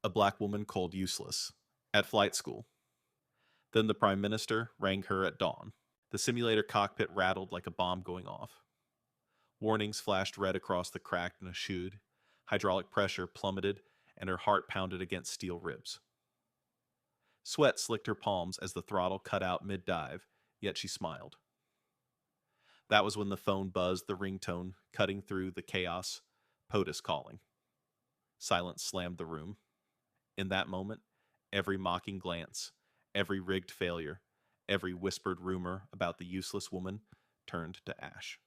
A black woman called useless at flight school. Then the Prime Minister rang her at dawn. The simulator cockpit rattled like a bomb going off. Warnings flashed red across the cracked Nashood. Hydraulic pressure plummeted, and her heart pounded against steel ribs. Sweat slicked her palms as the throttle cut out mid-dive, yet she smiled. That was when the phone buzzed, the ringtone cutting through the chaos. POTUS calling. Silence slammed the room. In that moment, every mocking glance, every rigged failure, every whispered rumor about the useless woman turned to ash.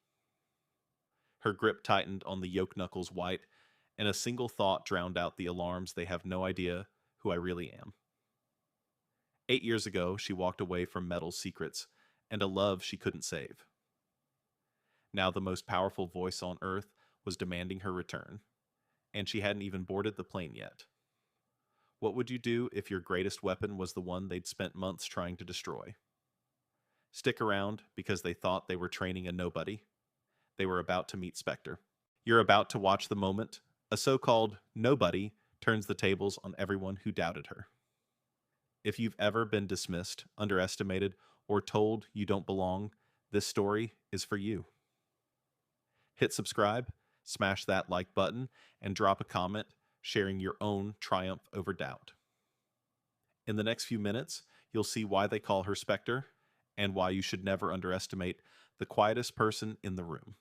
Her grip tightened on the yoke knuckles white, and a single thought drowned out the alarms. They have no idea who I really am. 8 years ago, she walked away from metal's secrets and a love she couldn't save. Now the most powerful voice on earth was demanding her return, and she hadn't even boarded the plane yet. What would you do if your greatest weapon was the one they'd spent months trying to destroy? Stick around because they thought they were training a nobody. They were about to meet Spectre. You're about to watch the moment a so-called nobody turns the tables on everyone who doubted her. If you've ever been dismissed, underestimated, or told you don't belong, this story is for you. Hit subscribe, smash that like button, and drop a comment sharing your own triumph over doubt. In the next few minutes, you'll see why they call her Spectre and why you should never underestimate the quietest person in the room.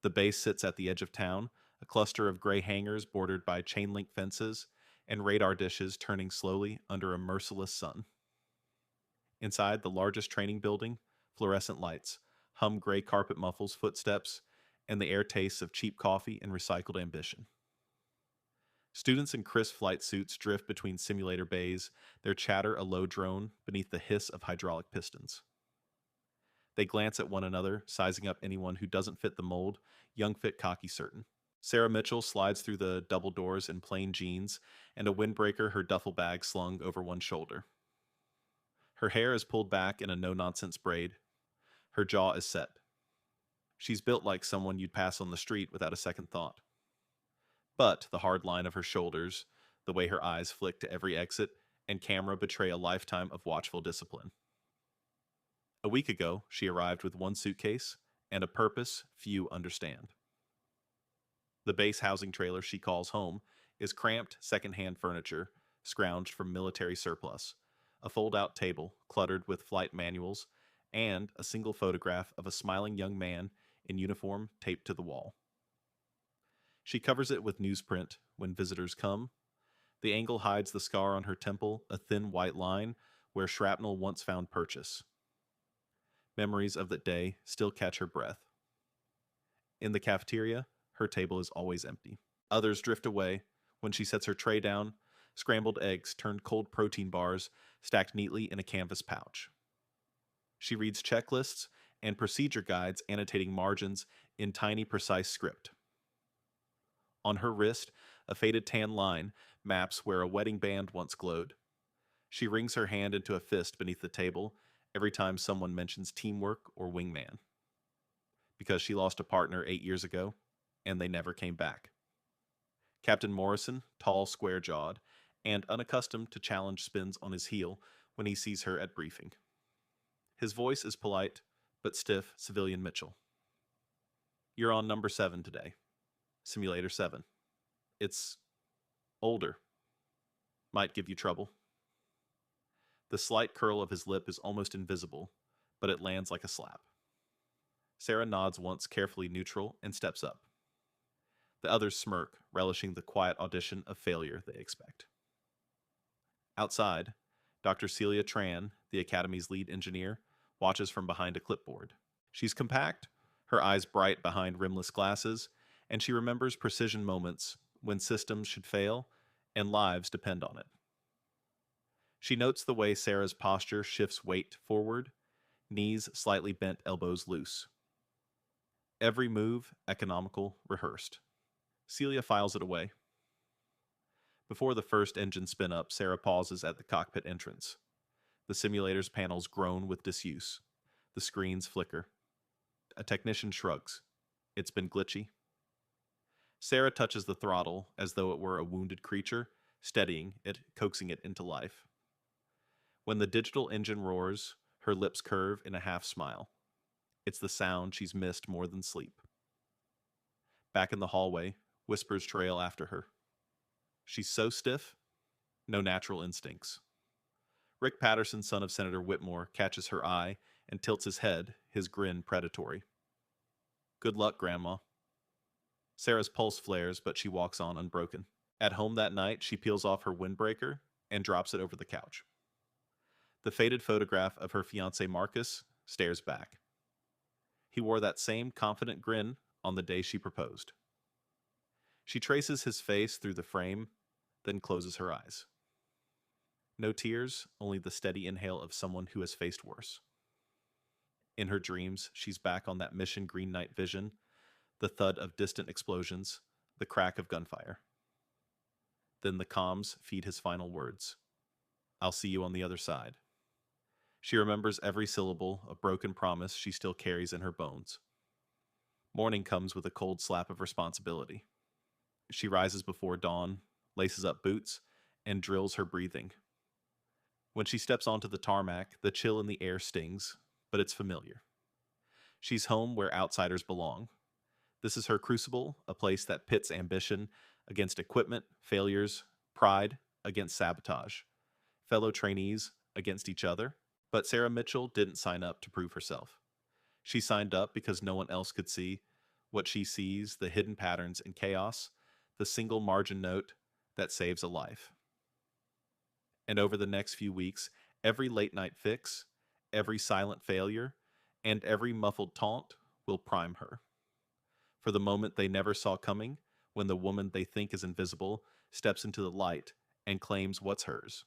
The base sits at the edge of town, a cluster of gray hangars bordered by chain link fences and radar dishes turning slowly under a merciless sun. Inside the largest training building, fluorescent lights hum gray carpet muffles footsteps, and the air tastes of cheap coffee and recycled ambition. Students in crisp flight suits drift between simulator bays, their chatter a low drone beneath the hiss of hydraulic pistons. They glance at one another, sizing up anyone who doesn't fit the mold, young fit cocky certain. Sarah Mitchell slides through the double doors in plain jeans and a windbreaker, her duffel bag slung over one shoulder. Her hair is pulled back in a no-nonsense braid. Her jaw is set. She's built like someone you'd pass on the street without a second thought. But the hard line of her shoulders, the way her eyes flick to every exit and camera betray a lifetime of watchful discipline. A week ago, she arrived with one suitcase and a purpose few understand. The base housing trailer she calls home is cramped secondhand furniture scrounged from military surplus, a fold-out table cluttered with flight manuals, and a single photograph of a smiling young man in uniform taped to the wall. She covers it with newsprint when visitors come. The angle hides the scar on her temple, a thin white line where shrapnel once found purchase. Memories of that day still catch her breath. In the cafeteria, her table is always empty. Others drift away when she sets her tray down, scrambled eggs turned cold protein bars stacked neatly in a canvas pouch. She reads checklists and procedure guides annotating margins in tiny, precise script. On her wrist, a faded tan line maps where a wedding band once glowed. She wrings her hand into a fist beneath the table every time someone mentions teamwork or wingman. Because she lost a partner 8 years ago, and they never came back. Captain Morrison, tall, square-jawed, and unaccustomed to challenge, spins on his heel when he sees her at briefing. His voice is polite, but stiff, civilian Mitchell. You're on number 7 today. Simulator 7. It's older. Might give you trouble. The slight curl of his lip is almost invisible, but it lands like a slap. Sarah nods once, carefully neutral, and steps up. The others smirk, relishing the quiet audition of failure they expect. Outside, Dr. Celia Tran, the Academy's lead engineer, watches from behind a clipboard. She's compact, her eyes bright behind rimless glasses, and she remembers precision moments when systems should fail and lives depend on it. She notes the way Sarah's posture shifts weight forward, knees slightly bent, elbows loose. Every move economical, rehearsed. Celia files it away. Before the first engine spin up, Sarah pauses at the cockpit entrance. The simulator's panels groan with disuse. The screens flicker. A technician shrugs. It's been glitchy. Sarah touches the throttle as though it were a wounded creature, steadying it, coaxing it into life. When the digital engine roars, her lips curve in a half smile. It's the sound she's missed more than sleep. Back in the hallway, whispers trail after her. She's so stiff, no natural instincts. Rick Patterson, son of Senator Whitmore, catches her eye and tilts his head, his grin predatory. Good luck, Grandma. Sarah's pulse flares, but she walks on unbroken. At home that night, she peels off her windbreaker and drops it over the couch. The faded photograph of her fiancé Marcus stares back. He wore that same confident grin on the day she proposed. She traces his face through the frame, then closes her eyes. No tears, only the steady inhale of someone who has faced worse. In her dreams, she's back on that Mission Green night vision, the thud of distant explosions, the crack of gunfire. Then the comms feed his final words. I'll see you on the other side. She remembers every syllable, a broken promise she still carries in her bones. Morning comes with a cold slap of responsibility. She rises before dawn, laces up boots, and drills her breathing. When she steps onto the tarmac, the chill in the air stings, but it's familiar. She's home where outsiders belong. This is her crucible, a place that pits ambition against equipment, failures, pride against sabotage, fellow trainees against each other. But Sarah Mitchell didn't sign up to prove herself. She signed up because no one else could see what she sees, the hidden patterns and chaos, the single margin note that saves a life. And over the next few weeks, every late night fix, every silent failure, and every muffled taunt will prime her. For the moment they never saw coming, when the woman they think is invisible steps into the light and claims what's hers.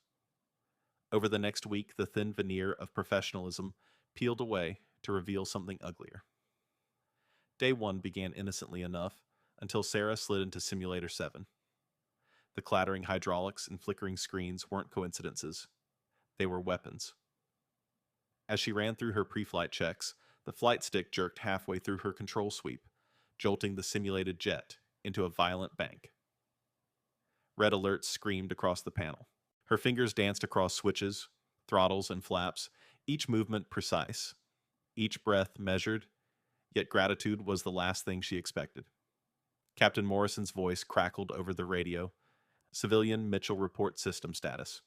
Over the next week, the thin veneer of professionalism peeled away to reveal something uglier. Day 1 began innocently enough until Sarah slid into Simulator 7. The clattering hydraulics and flickering screens weren't coincidences. They were weapons. As she ran through her pre-flight checks, the flight stick jerked halfway through her control sweep, jolting the simulated jet into a violent bank. Red alerts screamed across the panel. Her fingers danced across switches, throttles, and flaps, each movement precise, each breath measured, yet gratitude was the last thing she expected. Captain Morrison's voice crackled over the radio. Civilian Mitchell report system status.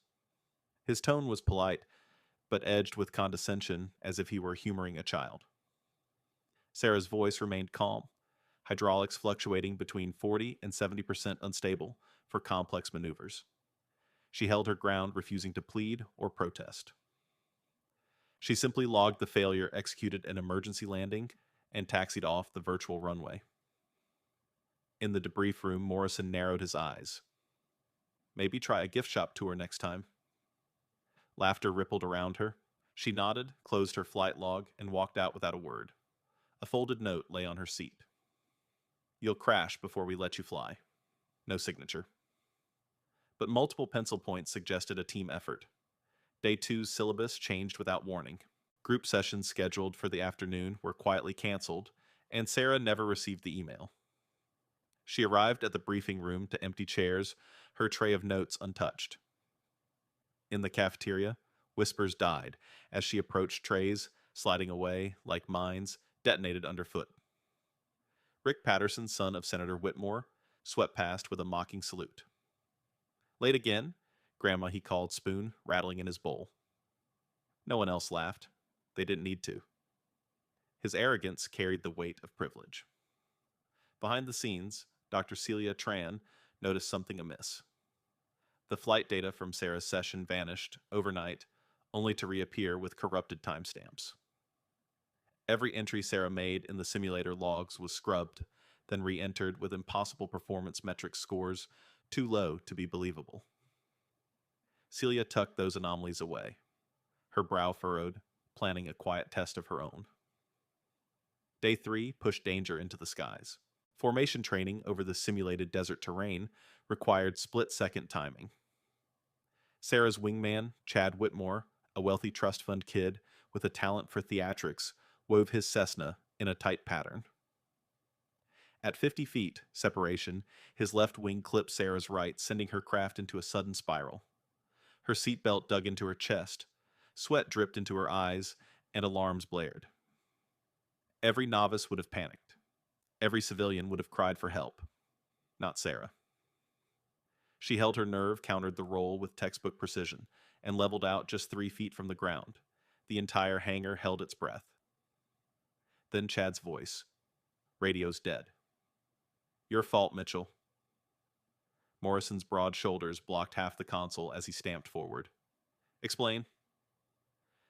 His tone was polite, but edged with condescension as if he were humoring a child. Sarah's voice remained calm, hydraulics fluctuating between 40 and 70% unstable for complex maneuvers. She held her ground, refusing to plead or protest. She simply logged the failure, executed an emergency landing, and taxied off the virtual runway. In the debrief room, Morrison narrowed his eyes. Maybe try a gift shop tour next time. Laughter rippled around her. She nodded, closed her flight log, and walked out without a word. A folded note lay on her seat. You'll crash before we let you fly. No signature. But multiple pencil points suggested a team effort. Day 2's syllabus changed without warning. Group sessions scheduled for the afternoon were quietly canceled, and Sarah never received the email. She arrived at the briefing room to empty chairs, her tray of notes untouched. In the cafeteria, whispers died as she approached trays, sliding away like mines detonated underfoot. Rick Patterson, son of Senator Whitmore, swept past with a mocking salute. Late again, Grandma, he called Spoon, rattling in his bowl. No one else laughed. They didn't need to. His arrogance carried the weight of privilege. Behind the scenes, Dr. Celia Tran noticed something amiss. The flight data from Sarah's session vanished overnight, only to reappear with corrupted timestamps. Every entry Sarah made in the simulator logs was scrubbed, then re-entered with impossible performance metric scores too low to be believable. Celia tucked those anomalies away, her brow furrowed, planning a quiet test of her own. Day 3 pushed danger into the skies. Formation training over the simulated desert terrain required split-second timing. Sarah's wingman, Chad Whitmore, a wealthy trust fund kid with a talent for theatrics, wove his Cessna in a tight pattern. At 50 feet separation, his left wing clipped Sarah's right, sending her craft into a sudden spiral. Her seatbelt dug into her chest. Sweat dripped into her eyes, and alarms blared. Every novice would have panicked. Every civilian would have cried for help. Not Sarah. She held her nerve, countered the roll with textbook precision, and leveled out just 3 feet from the ground. The entire hangar held its breath. Then Chad's voice. Radio's dead. Your fault, Mitchell. Morrison's broad shoulders blocked half the console as he stamped forward. Explain.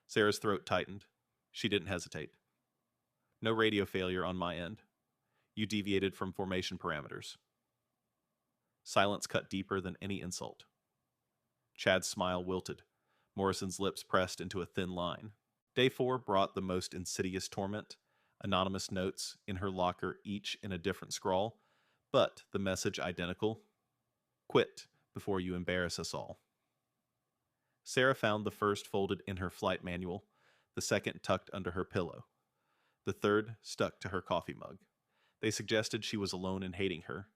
Sarah's throat tightened. She didn't hesitate. No radio failure on my end. You deviated from formation parameters. Silence cut deeper than any insult. Chad's smile wilted. Morrison's lips pressed into a thin line. Day 4 brought the most insidious torment. Anonymous notes in her locker, each in a different scrawl, but the message identical. Quit before you embarrass us all. Sarah found the first folded in her flight manual, the second tucked under her pillow. The third stuck to her coffee mug. They suggested she was alone in hating her,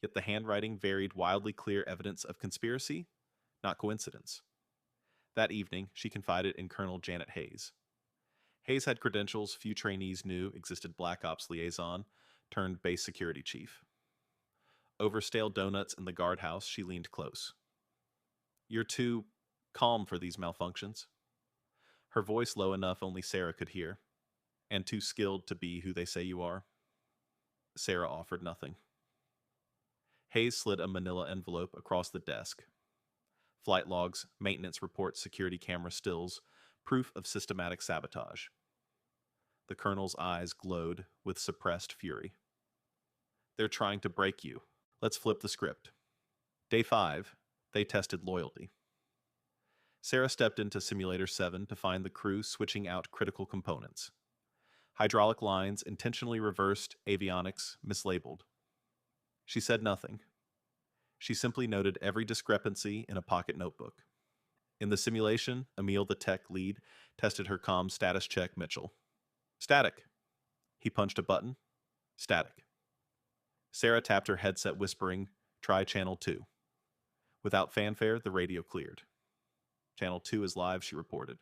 yet the handwriting varied wildly clear evidence of conspiracy, not coincidence. That evening, she confided in Colonel Janet Hayes. Hayes had credentials few trainees knew existed Black Ops liaison turned base security chief. Over stale donuts in the guardhouse, she leaned close. You're too calm for these malfunctions. Her voice low enough only Sarah could hear, and too skilled to be who they say you are. Sarah offered nothing. Hayes slid a manila envelope across the desk. Flight logs, maintenance reports, security camera stills, proof of systematic sabotage. The colonel's eyes glowed with suppressed fury. They're trying to break you. Let's flip the script. Day 5, they tested loyalty. Sarah stepped into Simulator 7 to find the crew switching out critical components. Hydraulic lines intentionally reversed, avionics mislabeled. She said nothing. She simply noted every discrepancy in a pocket notebook. In the simulation, Emil, the tech lead, tested her comm status check Mitchell. Static. He punched a button. Static. Sarah tapped her headset whispering, try channel 2. Without fanfare, the radio cleared. Channel 2 is live, she reported.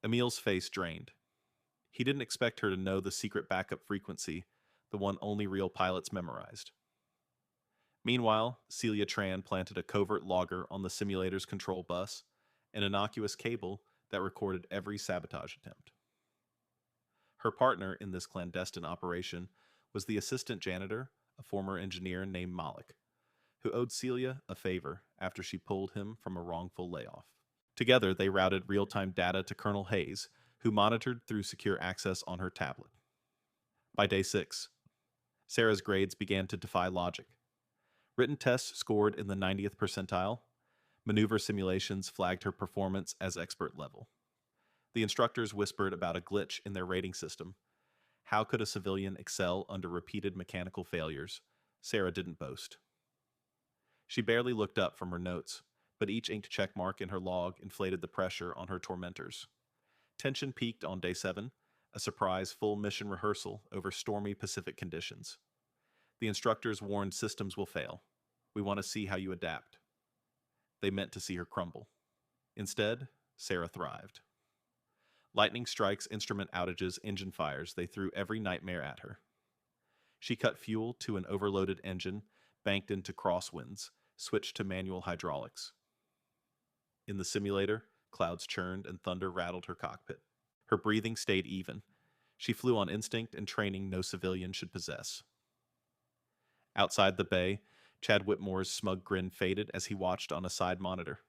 Emil's face drained. He didn't expect her to know the secret backup frequency, the one only real pilots memorized. Meanwhile, Celia Tran planted a covert logger on the simulator's control bus, an innocuous cable that recorded every sabotage attempt. Her partner in this clandestine operation was the assistant janitor, a former engineer named Malik, who owed Celia a favor after she pulled him from a wrongful layoff. Together, they routed real-time data to Colonel Hayes, who monitored through secure access on her tablet. By day 6, Sarah's grades began to defy logic. Written tests scored in the 90th percentile. Maneuver simulations flagged her performance as expert level. The instructors whispered about a glitch in their rating system. How could a civilian excel under repeated mechanical failures? Sarah didn't boast. She barely looked up from her notes, but each inked check mark in her log inflated the pressure on her tormentors. Tension peaked on day 7, a surprise full mission rehearsal over stormy Pacific conditions. The instructors warned systems will fail. We want to see how you adapt. They meant to see her crumble. Instead, Sarah thrived. Lightning strikes, instrument outages, engine fires, they threw every nightmare at her. She cut fuel to an overloaded engine, banked into crosswinds, switched to manual hydraulics. In the simulator, clouds churned and thunder rattled her cockpit. Her breathing stayed even. She flew on instinct and training no civilian should possess. Outside the bay, Chad Whitmore's smug grin faded as he watched on a side monitor.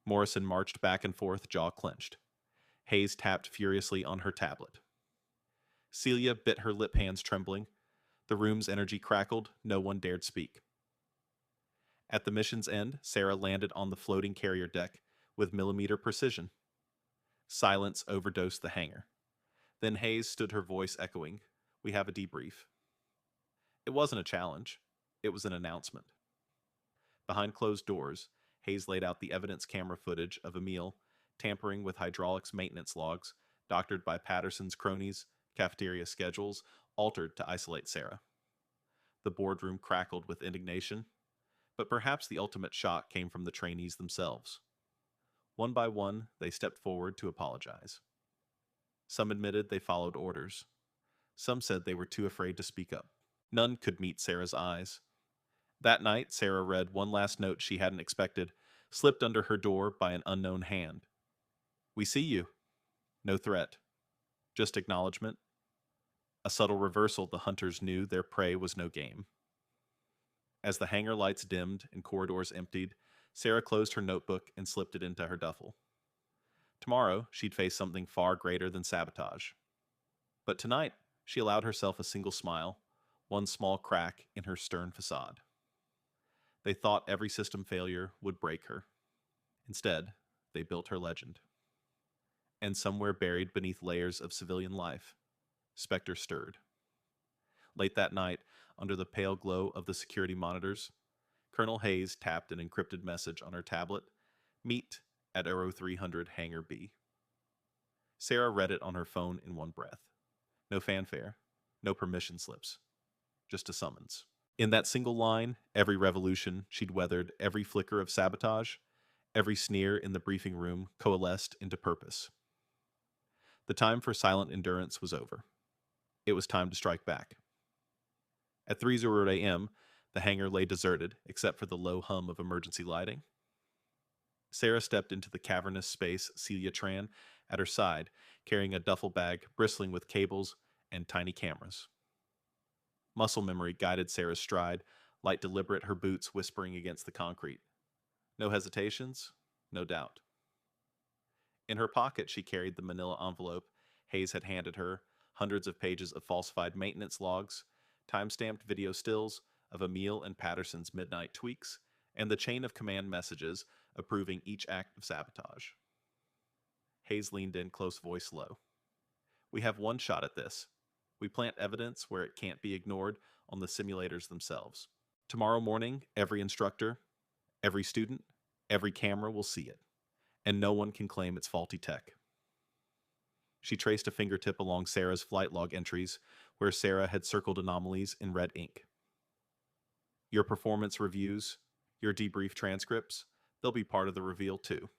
Morrison marched back and forth, jaw clenched. Hayes tapped furiously on her tablet. Celia bit her lip hands trembling. The room's energy crackled. No one dared speak. At the mission's end, Sarah landed on the floating carrier deck with millimeter precision. Silence overdosed the hangar. Then Hayes stood, her voice echoing. We have a debrief. It wasn't a challenge. It was an announcement. Behind closed doors, Hayes laid out the evidence camera footage of Emil tampering with hydraulics maintenance logs, doctored by Patterson's cronies, cafeteria schedules, altered to isolate Sarah. The boardroom crackled with indignation, but perhaps the ultimate shock came from the trainees themselves. One by one, they stepped forward to apologize. Some admitted they followed orders. Some said they were too afraid to speak up. None could meet Sarah's eyes. That night, Sarah read one last note she hadn't expected, slipped under her door by an unknown hand. "We see you." No threat, just acknowledgement. A subtle reversal the hunters knew their prey was no game. As the hangar lights dimmed and corridors emptied, Sarah closed her notebook and slipped it into her duffel. Tomorrow, she'd face something far greater than sabotage. But tonight, she allowed herself a single smile, one small crack in her stern facade. They thought every system failure would break her. Instead, they built her legend. And somewhere buried beneath layers of civilian life, Spectre stirred. Late that night, under the pale glow of the security monitors, Colonel Hayes tapped an encrypted message on her tablet, "Meet at Aero 300 Hangar B." Sarah read it on her phone in one breath. No fanfare, no permission slips, just a summons. In that single line, every revolution she'd weathered, every flicker of sabotage, every sneer in the briefing room coalesced into purpose. The time for silent endurance was over. It was time to strike back. At 3:00 a.m., the hangar lay deserted, except for the low hum of emergency lighting. Sarah stepped into the cavernous space Celia Tran at her side, carrying a duffel bag bristling with cables and tiny cameras. Muscle memory guided Sarah's stride, light deliberate, her boots whispering against the concrete. No hesitations, no doubt. In her pocket, she carried the manila envelope Hayes had handed her, hundreds of pages of falsified maintenance logs, time-stamped video stills of Emil and Patterson's midnight tweaks, and the chain of command messages approving each act of sabotage. Hayes leaned in, close voice low. "We have one shot at this. We plant evidence where it can't be ignored on the simulators themselves. Tomorrow morning, every instructor, every student, every camera will see it, and no one can claim it's faulty tech." She traced a fingertip along Sarah's flight log entries, where Sarah had circled anomalies in red ink. "Your performance reviews, your debrief transcripts, they'll be part of the reveal too."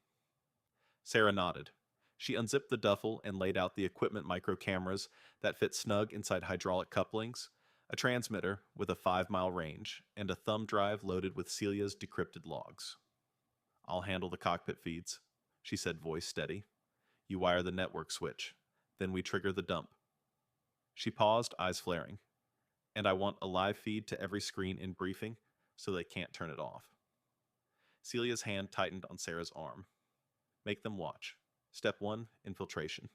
Sarah nodded. She unzipped the duffel and laid out the equipment micro cameras that fit snug inside hydraulic couplings, a transmitter with a 5-mile range, and a thumb drive loaded with Celia's decrypted logs. "I'll handle the cockpit feeds," she said, voice steady. "You wire the network switch. Then we trigger the dump." She paused, eyes flaring. "And I want a live feed to every screen in briefing, so they can't turn it off." Celia's hand tightened on Sarah's arm. "Make them watch. Step 1, infiltration."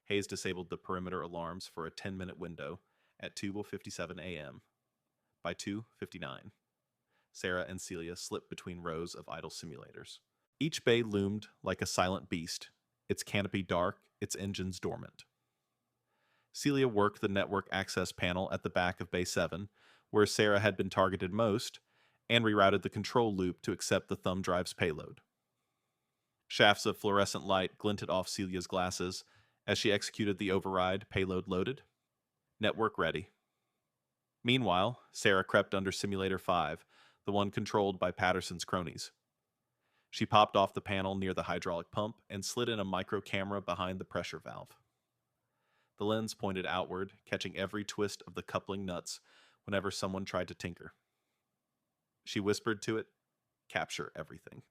Hayes disabled the perimeter alarms for a 10-minute window at 2:57 a.m. By 2:59, Sarah and Celia slipped between rows of idle simulators. Each bay loomed like a silent beast, its canopy dark, its engines dormant. Celia worked the network access panel at the back of Bay 7, where Sarah had been targeted most, and rerouted the control loop to accept the thumb drive's payload. Shafts of fluorescent light glinted off Celia's glasses as she executed the override, payload loaded. Network ready. Meanwhile, Sarah crept under Simulator 5, the one controlled by Patterson's cronies. She popped off the panel near the hydraulic pump and slid in a micro camera behind the pressure valve. The lens pointed outward, catching every twist of the coupling nuts whenever someone tried to tinker. She whispered to it, "Capture everything."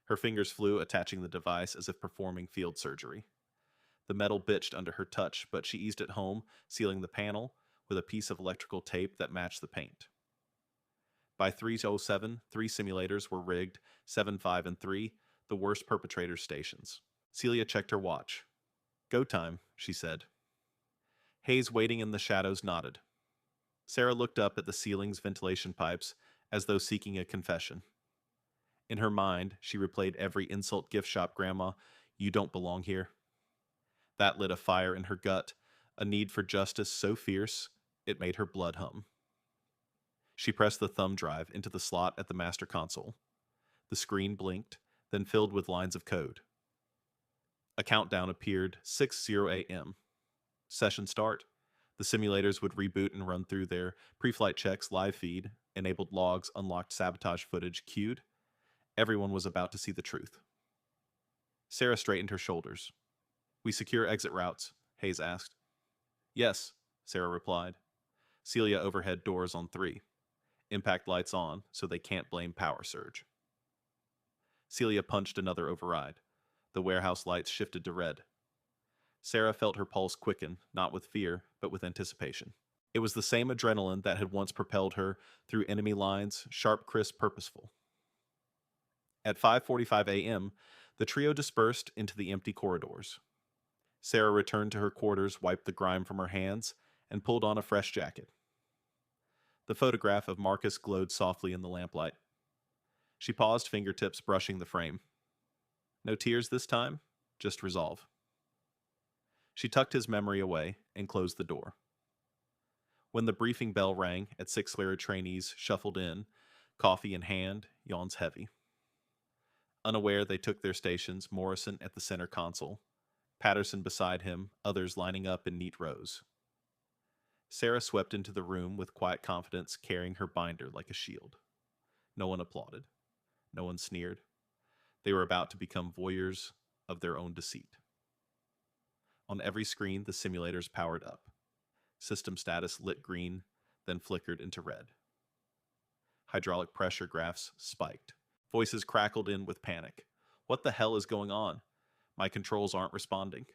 Her fingers flew, attaching the device as if performing field surgery. The metal bitched under her touch, but she eased it home, sealing the panel with a piece of electrical tape that matched the paint. By 3:07, 3 simulators were rigged, 7, 5, and 3, the worst perpetrator stations. Celia checked her watch. "Go time," she said. Hayes, waiting in the shadows, nodded. Sarah looked up at the ceiling's ventilation pipes as though seeking a confession. In her mind, she replayed every insult gift shop grandma, "You don't belong here." That lit a fire in her gut, a need for justice so fierce it made her blood hum. She pressed the thumb drive into the slot at the master console. The screen blinked, then filled with lines of code. A countdown appeared, 6:00 a.m. Session start. The The simulators would reboot and run through their pre-flight checks, live feed, enabled logs, unlocked sabotage footage, queued. Everyone was about to see the truth. Sarah straightened her shoulders. "We secure exit routes?" Hayes asked. "Yes," Sarah replied. "Celia overhead doors on 3. Impact lights on, so they can't blame power surge." Celia punched another override. The warehouse lights shifted to red. Sarah felt her pulse quicken, not with fear, but with anticipation. It was the same adrenaline that had once propelled her through enemy lines, sharp, crisp, purposeful. At 5:45 a.m., the trio dispersed into the empty corridors. Sarah returned to her quarters, wiped the grime from her hands, and pulled on a fresh jacket. The photograph of Marcus glowed softly in the lamplight. She paused, fingertips brushing the frame. No tears this time, just resolve. She tucked his memory away and closed the door. When the briefing bell rang at 6 Clara trainees shuffled in, coffee in hand, yawns heavy. Unaware they took their stations, Morrison at the center console, Patterson beside him, others lining up in neat rows. Sarah swept into the room with quiet confidence, carrying her binder like a shield. No one applauded. No one sneered. They were about to become voyeurs of their own deceit. On every screen, the simulators powered up. System status lit green, then flickered into red. Hydraulic pressure graphs spiked. Voices crackled in with panic. "What the hell is going on? My controls aren't responding."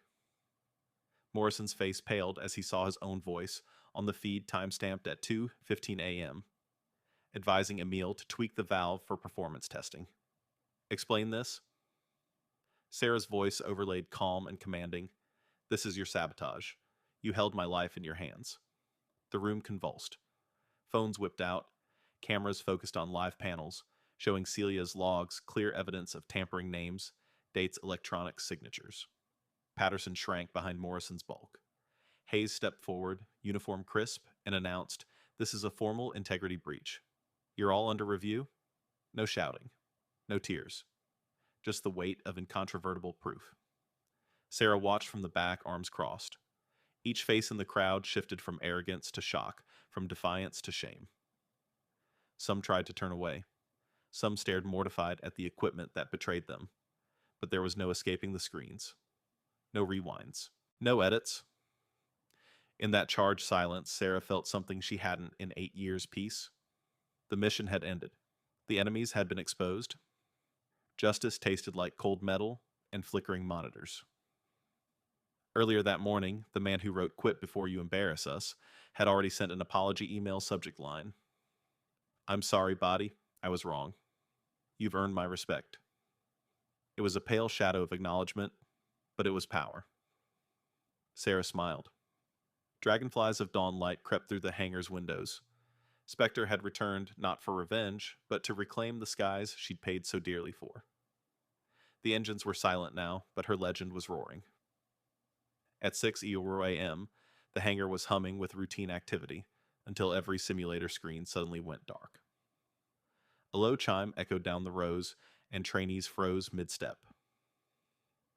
Morrison's face paled as he saw his own voice on the feed timestamped at 2:15 a.m., advising Emil to tweak the valve for performance testing. "Explain this?" Sarah's voice overlaid calm and commanding. "This is your sabotage. You held my life in your hands." The room convulsed. Phones whipped out, cameras focused on live panels, showing Celia's logs, clear evidence of tampering names, dates, electronic signatures. Patterson shrank behind Morrison's bulk. Hayes stepped forward, uniform crisp, and announced, "This is a formal integrity breach. You're all under review? No shouting. No tears. Just the weight of incontrovertible proof." Sarah watched from the back, arms crossed. Each face in the crowd shifted from arrogance to shock, from defiance to shame. Some tried to turn away. Some stared mortified at the equipment that betrayed them. But there was no escaping the screens. No rewinds. No edits. In that charged silence, Sarah felt something she hadn't in 8 years' peace. The mission had ended. The enemies had been exposed. Justice tasted like cold metal and flickering monitors. Earlier that morning, the man who wrote "Quit before you embarrass us" had already sent an apology email subject line. "I'm sorry, body. I was wrong. You've earned my respect." It was a pale shadow of acknowledgement, but it was power. Sarah smiled. Dragonflies of dawn light crept through the hangar's windows. Spectre had returned not for revenge, but to reclaim the skies she'd paid so dearly for. The engines were silent now, but her legend was roaring. At 6 a.m., the hangar was humming with routine activity, until every simulator screen suddenly went dark. A low chime echoed down the rows, and trainees froze mid-step.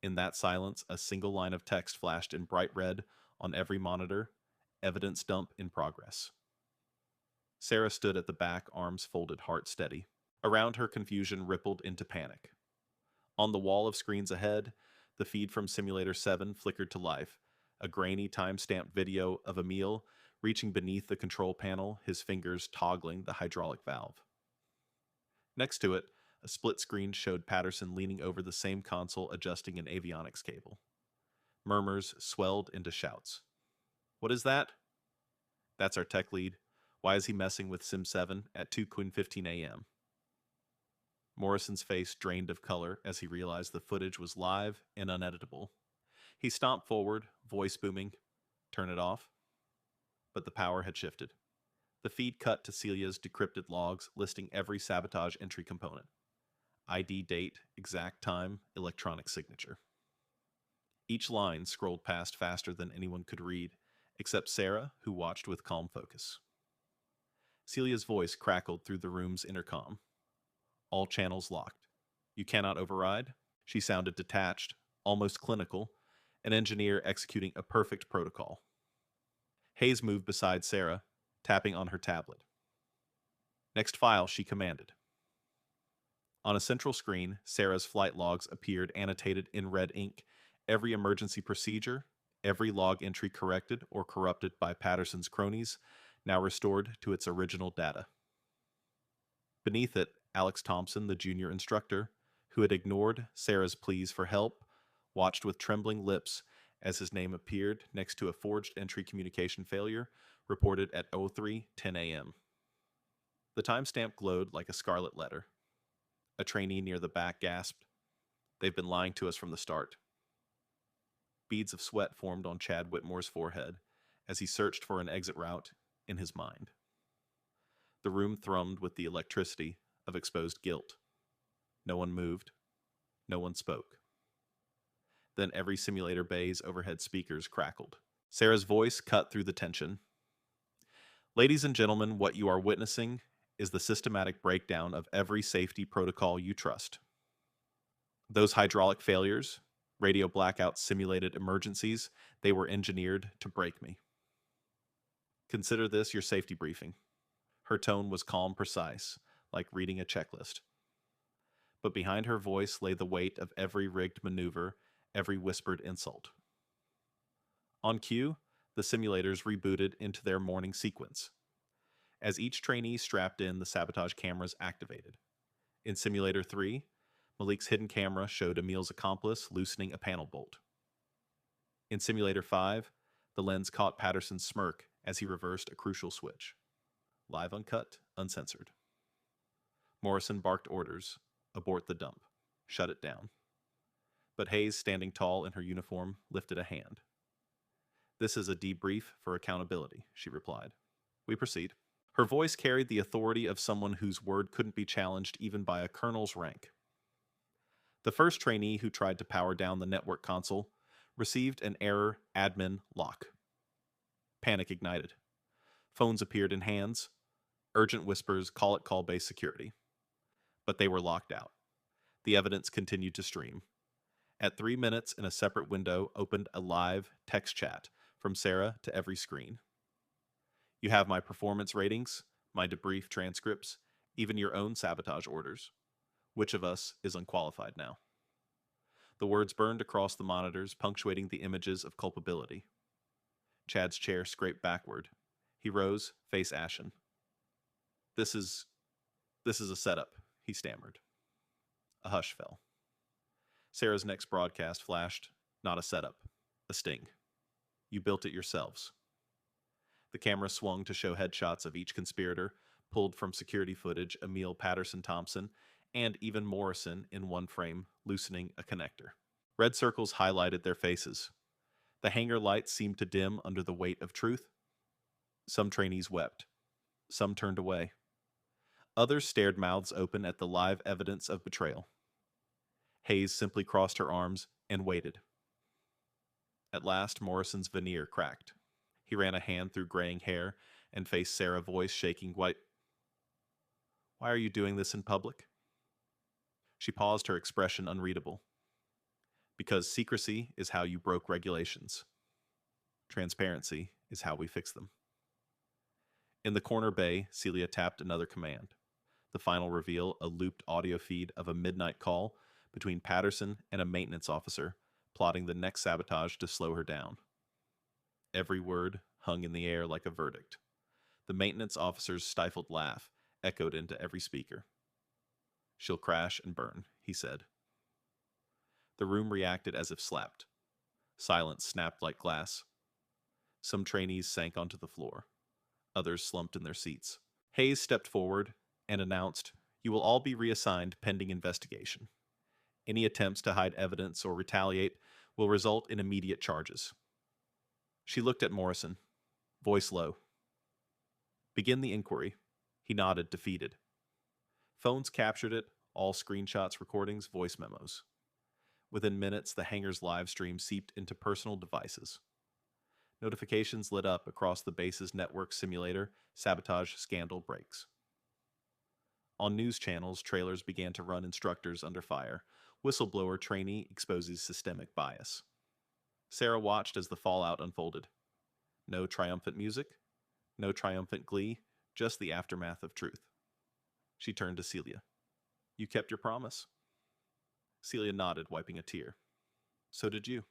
In that silence, a single line of text flashed in bright red on every monitor: "Evidence dump in progress." Sarah stood at the back, arms folded, heart steady. Around her, confusion rippled into panic. On the wall of screens ahead, the feed from Simulator 7 flickered to life, a grainy time-stamped video of Emil reaching beneath the control panel, his fingers toggling the hydraulic valve. Next to it, a split screen showed Patterson leaning over the same console adjusting an avionics cable. Murmurs swelled into shouts. "What is that?" "That's our tech lead. Why is he messing with Sim 7 at 2:15 a.m.? Morrison's face drained of color as he realized the footage was live and uneditable. He stomped forward, voice booming, "Turn it off." But the power had shifted. The feed cut to Celia's decrypted logs listing every sabotage entry component. ID date, exact time, electronic signature. Each line scrolled past faster than anyone could read, except Sarah, who watched with calm focus. Celia's voice crackled through the room's intercom. "All channels locked. You cannot override." She sounded detached, almost clinical, an engineer executing a perfect protocol. Hayes moved beside Sarah, tapping on her tablet. Next file, she commanded. On a central screen, Sarah's flight logs appeared annotated in red ink, every emergency procedure, every log entry corrected or corrupted by Patterson's cronies, now restored to its original data. Beneath it, Alex Thompson, the junior instructor, who had ignored Sarah's pleas for help, watched with trembling lips as his name appeared next to a forged entry communication failure reported at 03:10 a.m. The timestamp glowed like a scarlet letter. A trainee near the back gasped, "They've been lying to us from the start." Beads of sweat formed on Chad Whitmore's forehead as he searched for an exit route in his mind. The room thrummed with the electricity of exposed guilt. No one moved. No one spoke. Then every simulator bay's overhead speakers crackled. Sarah's voice cut through the tension. "Ladies and gentlemen, what you are witnessing is the systematic breakdown of every safety protocol you trust. Those hydraulic failures, radio blackouts, simulated emergencies, they were engineered to break me. Consider this your safety briefing." Her tone was calm, precise, like reading a checklist. But behind her voice lay the weight of every rigged maneuver, every whispered insult. On cue, the simulators rebooted into their morning sequence. As each trainee strapped in, the sabotage cameras activated. In Simulator 3, Malik's hidden camera showed Emil's accomplice loosening a panel bolt. In Simulator 5, the lens caught Patterson's smirk as he reversed a crucial switch. Live, uncut, uncensored. Morrison barked orders: abort the dump. Shut it down. But Hayes, standing tall in her uniform, lifted a hand. "This is a debrief for accountability," she replied. "We proceed." Her voice carried the authority of someone whose word couldn't be challenged even by a colonel's rank. The first trainee who tried to power down the network console received an error admin lock. Panic ignited. Phones appeared in hands. Urgent whispers, call-base security. But they were locked out. The evidence continued to stream. At 3 minutes, in a separate window, opened a live text chat from Sarah to every screen. "You have my performance ratings, my debrief transcripts, even your own sabotage orders. Which of us is unqualified now?" The words burned across the monitors, punctuating the images of culpability. Chad's chair scraped backward. He rose, face ashen. This is a setup," he stammered. A hush fell. Sarah's next broadcast flashed, "Not a setup, a sting. You built it yourselves." The camera swung to show headshots of each conspirator, pulled from security footage Emil Patterson Thompson, and even Morrison in one frame, loosening a connector. Red circles highlighted their faces. The hangar lights seemed to dim under the weight of truth. Some trainees wept. Some turned away. Others stared mouths open at the live evidence of betrayal. Hayes simply crossed her arms and waited. At last, Morrison's veneer cracked. He ran a hand through graying hair and faced Sarah, voice shaking. "Why are you doing this in public?" She paused, her expression unreadable. "Because secrecy is how you broke regulations. Transparency is how we fix them." In the corner bay, Celia tapped another command. The final reveal, a looped audio feed of a midnight call between Patterson and a maintenance officer, plotting the next sabotage to slow her down. Every word hung in the air like a verdict. The maintenance officer's stifled laugh echoed into every speaker. "She'll crash and burn," he said. The room reacted as if slapped. Silence snapped like glass. Some trainees sank onto the floor. Others slumped in their seats. Hayes stepped forward and announced, "You will all be reassigned pending investigation. Any attempts to hide evidence or retaliate will result in immediate charges." She looked at Morrison, voice low. "Begin the inquiry." He nodded, defeated. Phones captured it, all screenshots, recordings, voice memos. Within minutes, the hangar's live stream seeped into personal devices. Notifications lit up across the base's network simulator, sabotage scandal breaks. On news channels, trailers began to run instructors under fire. Whistleblower trainee exposes systemic bias. Sarah watched as the fallout unfolded. No triumphant music, no triumphant glee, just the aftermath of truth. She turned to Celia. You kept your promise. Celia nodded, wiping a tear. So did you.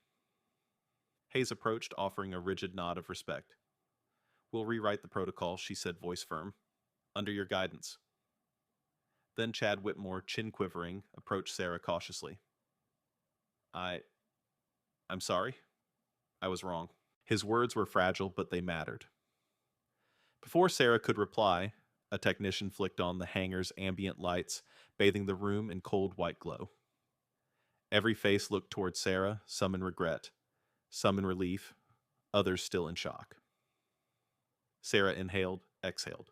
Hayes approached, offering a rigid nod of respect. We'll rewrite the protocol, she said, voice firm. Under your guidance. Then Chad Whitmore, chin quivering, approached Sarah cautiously. I'm sorry. I was wrong. His words were fragile, but they mattered. Before Sarah could reply, a technician flicked on the hangar's ambient lights, bathing the room in cold white glow. Every face looked toward Sarah, some in regret, some in relief, others still in shock. Sarah inhaled, exhaled.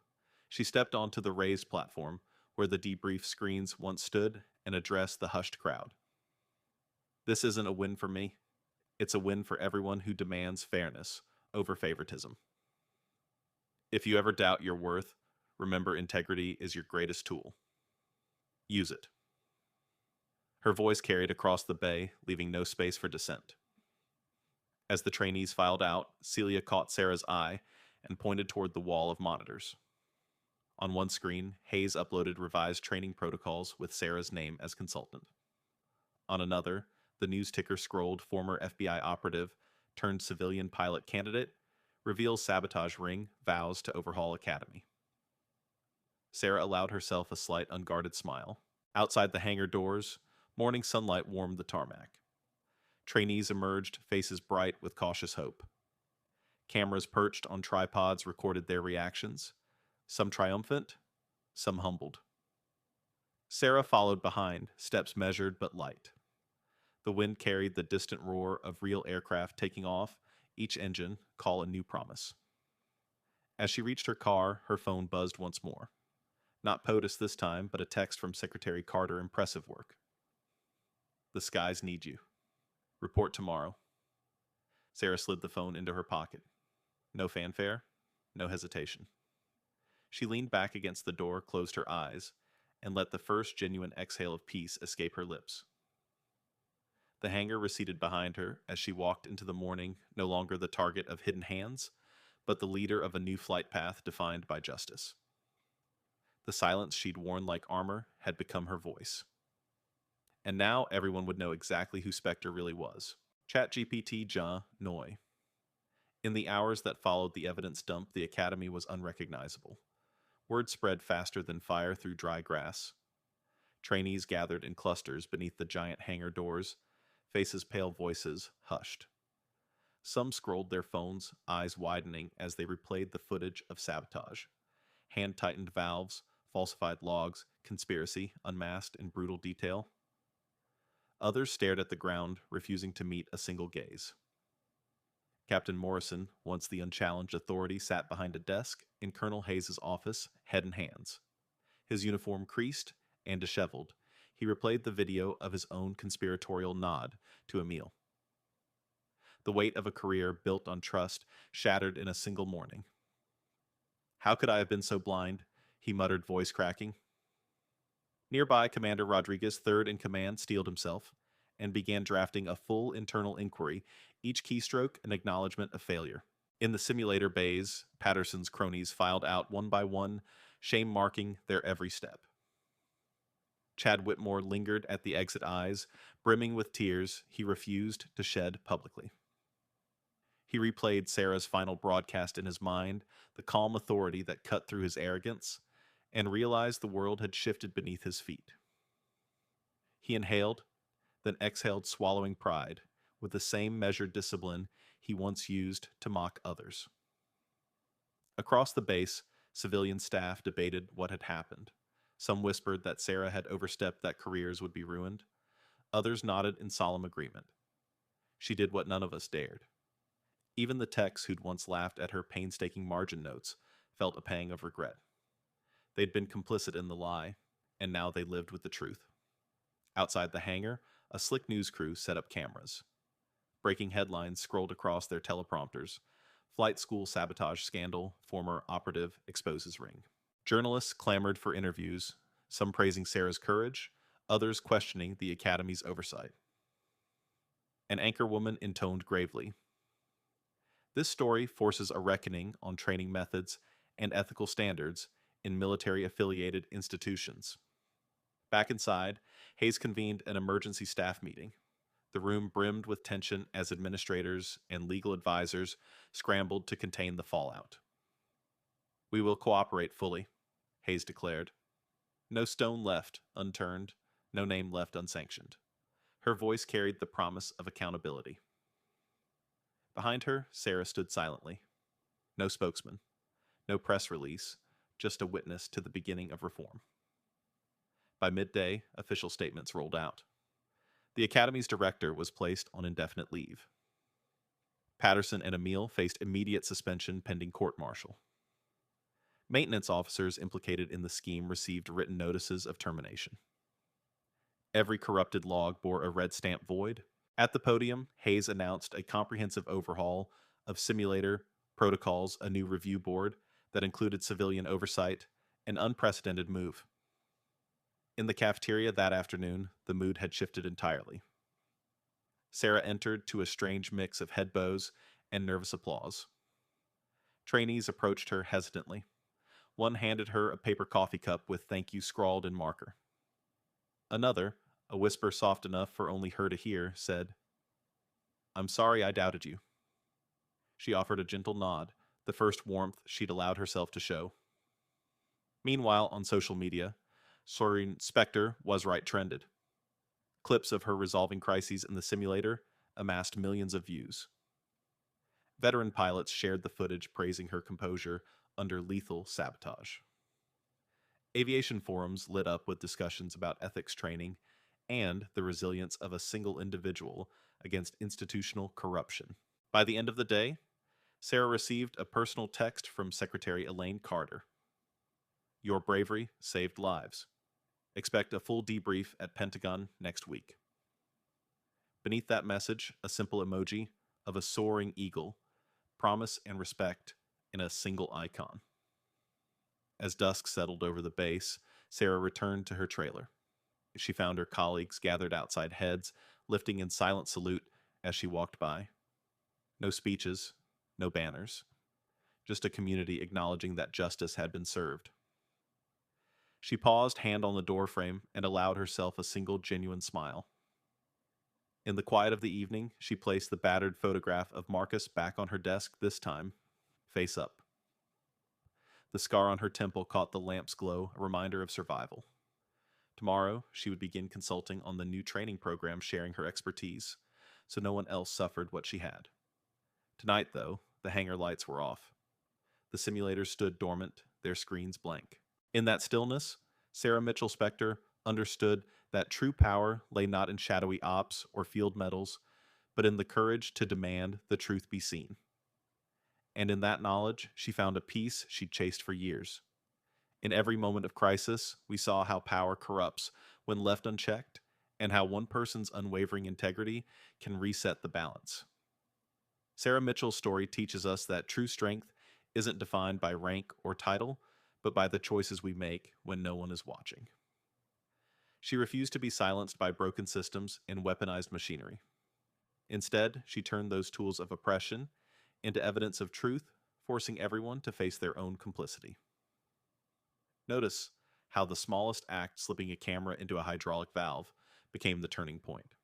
She stepped onto the raised platform, where the debrief screens once stood, and addressed the hushed crowd. This isn't a win for me. It's a win for everyone who demands fairness over favoritism. If you ever doubt your worth, remember integrity is your greatest tool. Use it. Her voice carried across the bay, leaving no space for dissent. As the trainees filed out, Celia caught Sarah's eye and pointed toward the wall of monitors. On one screen, Hayes uploaded revised training protocols with Sarah's name as consultant. On another, the news ticker scrolled former FBI operative turned civilian pilot candidate reveals sabotage ring, vows to overhaul academy. Sarah allowed herself a slight unguarded smile. Outside the hangar doors, morning sunlight warmed the tarmac. Trainees emerged, faces bright with cautious hope. Cameras perched on tripods recorded their reactions, some triumphant, some humbled. Sarah followed behind, steps measured but light. The wind carried the distant roar of real aircraft taking off, each engine call a new promise. As she reached her car, her phone buzzed once more. Not POTUS this time, but a text from Secretary Carter, impressive work. The skies need you. Report tomorrow. Sarah slid the phone into her pocket. No fanfare, no hesitation. She leaned back against the door, closed her eyes, and let the first genuine exhale of peace escape her lips. The hangar receded behind her as she walked into the morning, no longer the target of hidden hands, but the leader of a new flight path defined by justice. The silence she'd worn like armor had become her voice. And now everyone would know exactly who Spectre really was. ChatGPT Ja Noi. In the hours that followed the evidence dump, the Academy was unrecognizable. Word spread faster than fire through dry grass. Trainees gathered in clusters beneath the giant hangar doors, faces pale, voices hushed. Some scrolled their phones, eyes widening as they replayed the footage of sabotage. Hand-tightened valves, falsified logs, conspiracy, unmasked in brutal detail. Others stared at the ground, refusing to meet a single gaze. Captain Morrison, once the unchallenged authority, sat behind a desk in Colonel Hayes' office, head in hands. His uniform creased and disheveled. He replayed the video of his own conspiratorial nod to Emil. The weight of a career built on trust shattered in a single morning. How could I have been so blind? He muttered, voice cracking. Nearby, Commander Rodriguez, third in command, steeled himself and began drafting a full internal inquiry, each keystroke an acknowledgement of failure. In the simulator bays, Patterson's cronies filed out one by one, shame-marking their every step. Chad Whitmore lingered at the exit eyes, brimming with tears he refused to shed publicly. He replayed Sarah's final broadcast in his mind, the calm authority that cut through his arrogance, and realized the world had shifted beneath his feet. He inhaled, then exhaled, swallowing pride, with the same measured discipline he once used to mock others. Across the base, civilian staff debated what had happened. Some whispered that Sarah had overstepped, that careers would be ruined. Others nodded in solemn agreement. She did what none of us dared. Even the techs who'd once laughed at her painstaking margin notes felt a pang of regret. They'd been complicit in the lie, and now they lived with the truth. Outside the hangar, a slick news crew set up cameras. Breaking headlines scrolled across their teleprompters. Flight school sabotage scandal, former operative exposes ring. Journalists clamored for interviews, some praising Sarah's courage, others questioning the Academy's oversight. An anchorwoman intoned gravely, This story forces a reckoning on training methods and ethical standards in military affiliated institutions. Back inside, Hayes convened an emergency staff meeting. The room brimmed with tension as administrators and legal advisors scrambled to contain the fallout. "We will cooperate fully," Hayes declared. "No stone left unturned, no name left unsanctioned." Her voice carried the promise of accountability. Behind her, Sarah stood silently. No spokesman, no press release, just a witness to the beginning of reform. By midday, official statements rolled out. The Academy's director was placed on indefinite leave. Patterson and Emil faced immediate suspension pending court-martial. Maintenance officers implicated in the scheme received written notices of termination. Every corrupted log bore a red stamp void. At the podium, Hayes announced a comprehensive overhaul of simulator protocols, a new review board that included civilian oversight, an unprecedented move. In the cafeteria that afternoon, the mood had shifted entirely. Sarah entered to a strange mix of head bows and nervous applause. Trainees approached her hesitantly. One handed her a paper coffee cup with "thank you" scrawled in marker. Another, a whisper soft enough for only her to hear, said, "I'm sorry I doubted you." She offered a gentle nod, the first warmth she'd allowed herself to show. Meanwhile, on social media, Soren Spector was right trended. Clips of her resolving crises in the simulator amassed millions of views. Veteran pilots shared the footage praising her composure under lethal sabotage. Aviation forums lit up with discussions about ethics training and the resilience of a single individual against institutional corruption. By the end of the day, Sarah received a personal text from Secretary Elaine Carter. "Your bravery saved lives. Expect a full debrief at Pentagon next week." Beneath that message, a simple emoji of a soaring eagle, promise and respect in a single icon. As dusk settled over the base, Sarah returned to her trailer. She found her colleagues gathered outside heads, lifting in silent salute as she walked by. No speeches, no banners, just a community acknowledging that justice had been served. She paused, hand on the doorframe, and allowed herself a single genuine smile. In the quiet of the evening, she placed the battered photograph of Marcus back on her desk, this time face up. The scar on her temple caught the lamp's glow, a reminder of survival. Tomorrow, she would begin consulting on the new training program, sharing her expertise, so no one else suffered what she had. Tonight, though, the hangar lights were off. The simulators stood dormant, their screens blank. In that stillness, Sarah Mitchell Spector understood that true power lay not in shadowy ops or field medals, but in the courage to demand the truth be seen. And in that knowledge, she found a peace she'd chased for years. In every moment of crisis, we saw how power corrupts when left unchecked, and how one person's unwavering integrity can reset the balance. Sarah Mitchell's story teaches us that true strength isn't defined by rank or title, but by the choices we make when no one is watching. She refused to be silenced by broken systems and weaponized machinery. Instead, she turned those tools of oppression into evidence of truth, forcing everyone to face their own complicity. Notice how the smallest act, slipping a camera into a hydraulic valve, became the turning point.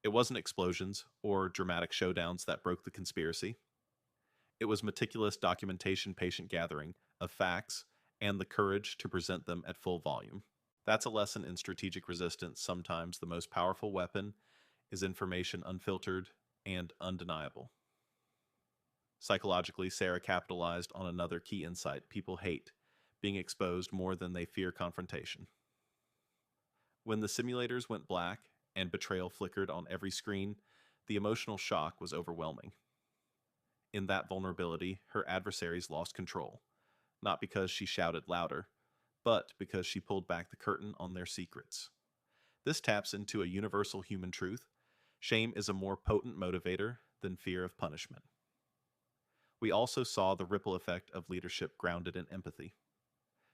It wasn't explosions or dramatic showdowns that broke the conspiracy. It was meticulous documentation, patient gathering of facts, and the courage to present them at full volume. That's a lesson in strategic resistance. Sometimes the most powerful weapon is information unfiltered and undeniable. Psychologically, Sarah capitalized on another key insight: people hate being exposed more than they fear confrontation. When the simulators went black and betrayal flickered on every screen, the emotional shock was overwhelming. In that vulnerability, her adversaries lost control, not because she shouted louder, but because she pulled back the curtain on their secrets. This taps into a universal human truth: shame is a more potent motivator than fear of punishment. We also saw the ripple effect of leadership grounded in empathy.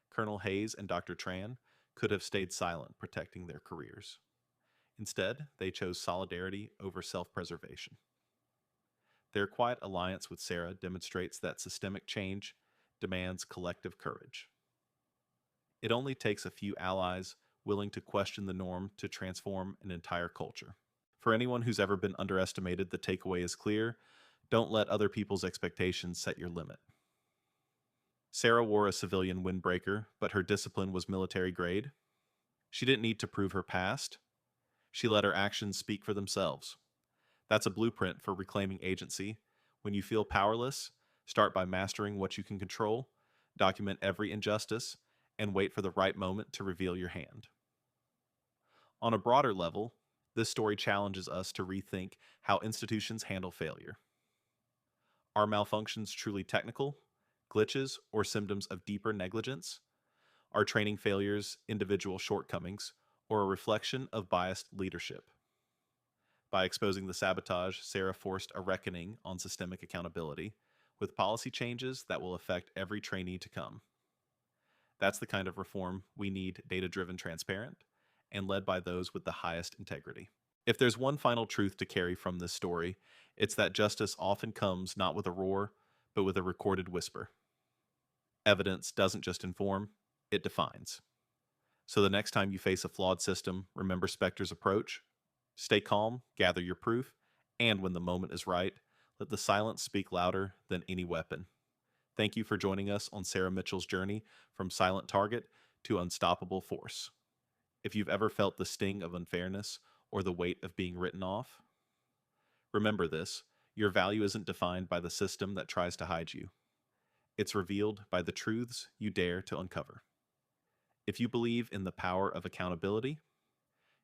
Colonel Hayes and Dr. Tran could have stayed silent, protecting their careers. Instead, they chose solidarity over self-preservation. Their quiet alliance with Sarah demonstrates that systemic change demands collective courage. It only takes a few allies willing to question the norm to transform an entire culture. For anyone who's ever been underestimated, the takeaway is clear. Don't let other people's expectations set your limit. Sarah wore a civilian windbreaker, but her discipline was military grade. She didn't need to prove her past. She let her actions speak for themselves. That's a blueprint for reclaiming agency. When you feel powerless, start by mastering what you can control, document every injustice, and wait for the right moment to reveal your hand. On a broader level, this story challenges us to rethink how institutions handle failure. Are malfunctions truly technical, glitches, or symptoms of deeper negligence? Are training failures individual shortcomings, or a reflection of biased leadership? By exposing the sabotage, Sarah forced a reckoning on systemic accountability, with policy changes that will affect every trainee to come. That's the kind of reform we need: data-driven, transparent, and led by those with the highest integrity. If there's one final truth to carry from this story, it's that justice often comes not with a roar, but with a recorded whisper. Evidence doesn't just inform, it defines. So the next time you face a flawed system, remember Specter's approach. Stay calm, gather your proof, and when the moment is right, let the silence speak louder than any weapon. Thank you for joining us on Sarah Mitchell's journey from silent target to unstoppable force. If you've ever felt the sting of unfairness or the weight of being written off, remember this: your value isn't defined by the system that tries to hide you. It's revealed by the truths you dare to uncover. If you believe in the power of accountability,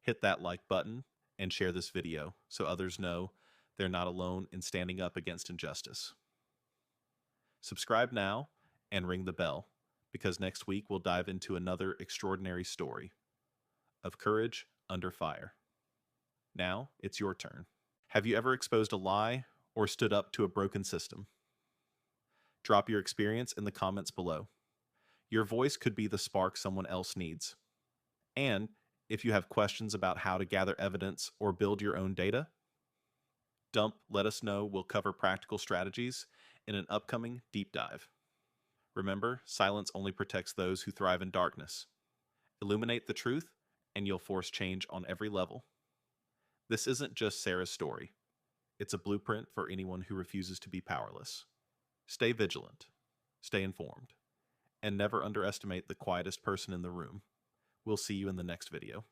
hit that like button and share this video so others know they're not alone in standing up against injustice. Subscribe now and ring the bell, because next week we'll dive into another extraordinary story of courage under fire. Now it's your turn. Have you ever exposed a lie or stood up to a broken system? Drop your experience in the comments below. Your voice could be the spark someone else needs. And if you have questions about how to gather evidence or build your own data, let us know. We'll cover practical strategies in an upcoming deep dive. Remember, silence only protects those who thrive in darkness. Illuminate the truth, and you'll force change on every level. This isn't just Sarah's story. It's a blueprint for anyone who refuses to be powerless. Stay vigilant, stay informed, and never underestimate the quietest person in the room. We'll see you in the next video.